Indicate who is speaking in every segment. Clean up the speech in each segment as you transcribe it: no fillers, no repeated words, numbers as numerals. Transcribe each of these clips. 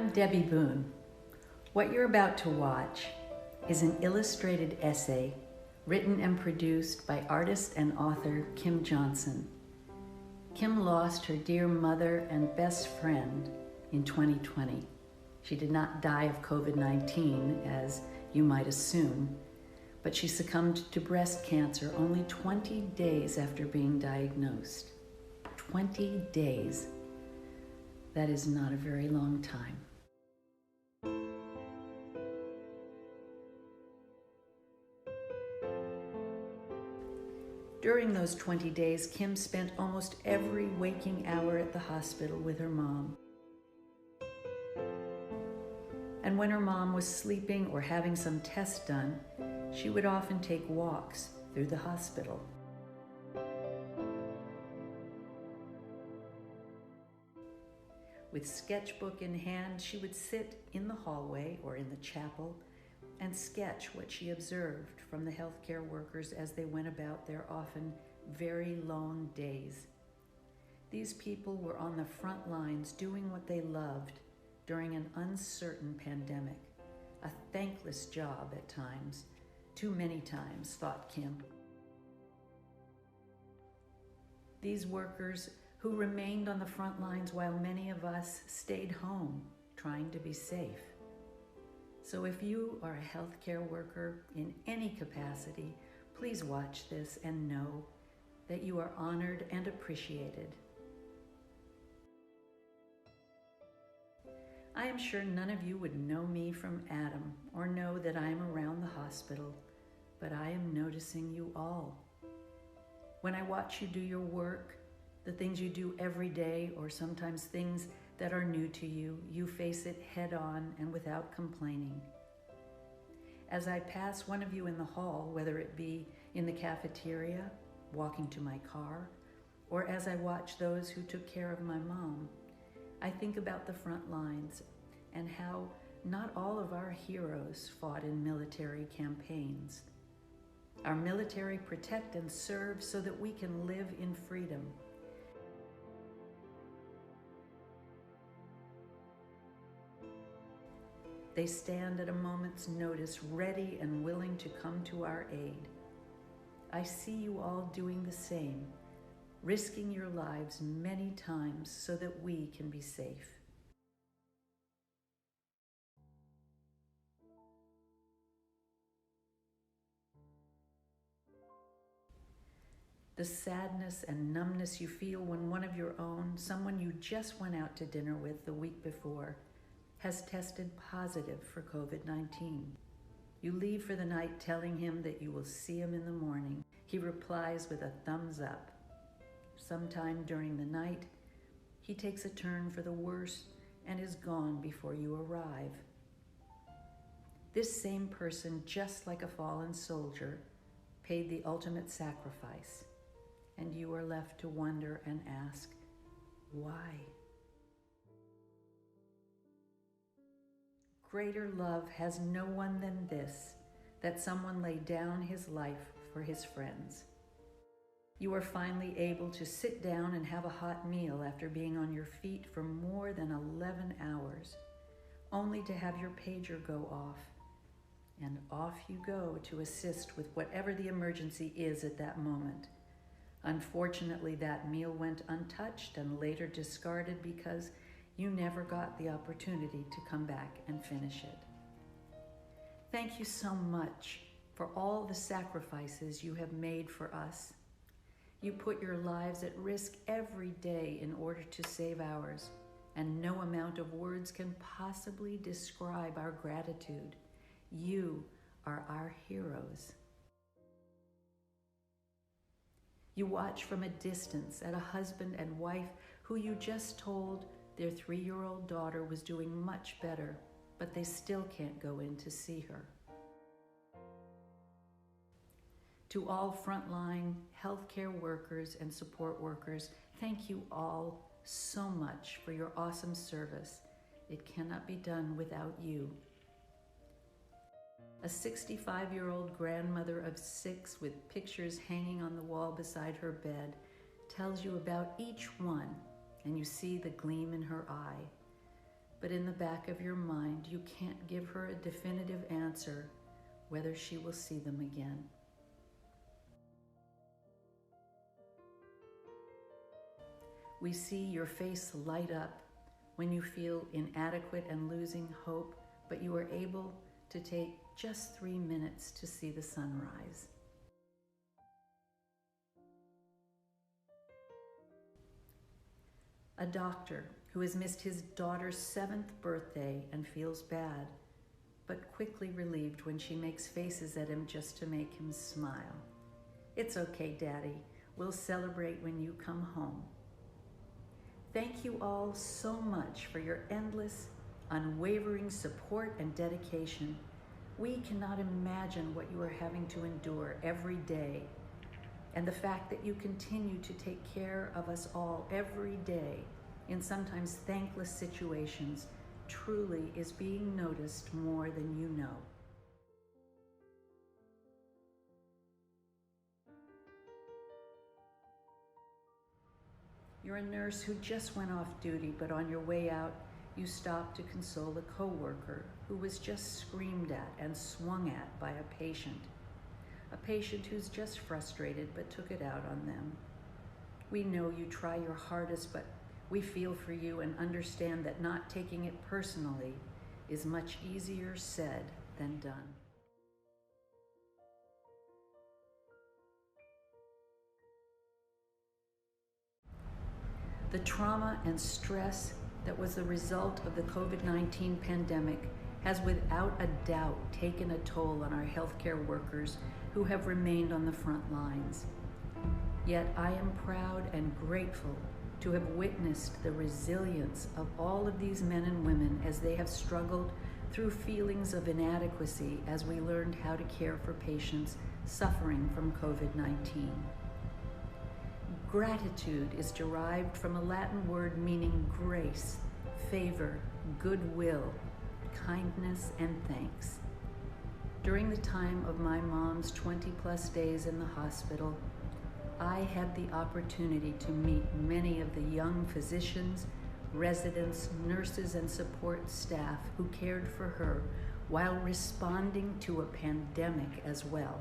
Speaker 1: I'm Debbie Boone. What you're about to watch is an illustrated essay written and produced by artist and author Kim Johnson. Kim lost her dear mother and best friend in 2020. She did not die of COVID-19, as you might assume, but she succumbed to breast cancer only 20 days after being diagnosed. 20 days. That is not a very long time. During those 20 days, Kim spent almost every waking hour at the hospital with her mom. And when her mom was sleeping or having some test done, she would often take walks through the hospital. With sketchbook in hand, she would sit in the hallway or in the chapel and sketch what she observed from the healthcare workers as they went about their often very long days. These people were on the front lines doing what they loved during an uncertain pandemic, a thankless job at times, too many times, thought Kim. These workers who remained on the front lines while many of us stayed home trying to be safe. So if you are a healthcare worker in any capacity, please watch this and know that you are honored and appreciated. I am sure none of you would know me from Adam or know that I am around the hospital, but I am noticing you all. When I watch you do your work, the things you do every day, or sometimes things that are new to you, you face it head on and without complaining. As I pass one of you in the hall, whether it be in the cafeteria, walking to my car, or as I watch those who took care of my mom, I think about the front lines and how not all of our heroes fought in military campaigns. Our military protect and serve so that we can live in freedom. They stand at a moment's notice, ready and willing to come to our aid. I see you all doing the same, risking your lives many times so that we can be safe. The sadness and numbness you feel when one of your own, someone you just went out to dinner with the week before, has tested positive for COVID-19. You leave for the night telling him that you will see him in the morning. He replies with a thumbs up. Sometime during the night, he takes a turn for the worse and is gone before you arrive. This same person, just like a fallen soldier, paid the ultimate sacrifice, and you are left to wonder and ask, why? Greater love has no one than this, that someone lay down his life for his friends. You are finally able to sit down and have a hot meal after being on your feet for more than 11 hours, only to have your pager go off. And off you go to assist with whatever the emergency is at that moment. Unfortunately, that meal went untouched and later discarded because you never got the opportunity to come back and finish it. Thank you so much for all the sacrifices you have made for us. You put your lives at risk every day in order to save ours, and no amount of words can possibly describe our gratitude. You are our heroes. You watch from a distance at a husband and wife who you just told their 3-year-old daughter was doing much better, but they still can't go in to see her. To all frontline healthcare workers and support workers, thank you all so much for your awesome service. It cannot be done without you. A 65-year-old grandmother of 6 with pictures hanging on the wall beside her bed tells you about each one, and you see the gleam in her eye. but in the back of your mind, you can't give her a definitive answer whether she will see them again. We see your face light up when you feel inadequate and losing hope, but you are able to take just 3 minutes to see the sunrise. A doctor who has missed his daughter's 7th birthday and feels bad, but quickly relieved when she makes faces at him just to make him smile. It's okay, Daddy. We'll celebrate when you come home. Thank you all so much for your endless, unwavering support and dedication. We cannot imagine what you are having to endure every day. And the fact that you continue to take care of us all every day in sometimes thankless situations truly is being noticed more than you know. You're a nurse who just went off duty, but on your way out, you stopped to console a coworker who was just screamed at and swung at by a patient who's just frustrated but took it out on them. We know you try your hardest, but we feel for you and understand that not taking it personally is much easier said than done. The trauma and stress that was the result of the COVID-19 pandemic has without a doubt taken a toll on our healthcare workers who have remained on the front lines. Yet I am proud and grateful to have witnessed the resilience of all of these men and women as they have struggled through feelings of inadequacy as we learned how to care for patients suffering from COVID-19. Gratitude is derived from a Latin word meaning grace, favor, goodwill, kindness, and thanks. During the time of my mom's 20-plus days in the hospital, I had the opportunity to meet many of the young physicians, residents, nurses, and support staff who cared for her while responding to a pandemic as well.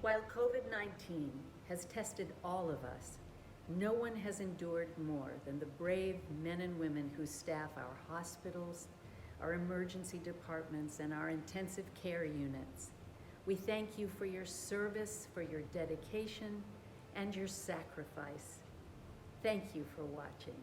Speaker 1: While COVID-19 has tested all of us, no one has endured more than the brave men and women who staff our hospitals, our emergency departments, and our intensive care units. We thank you for your service, for your dedication, and your sacrifice. Thank you for watching.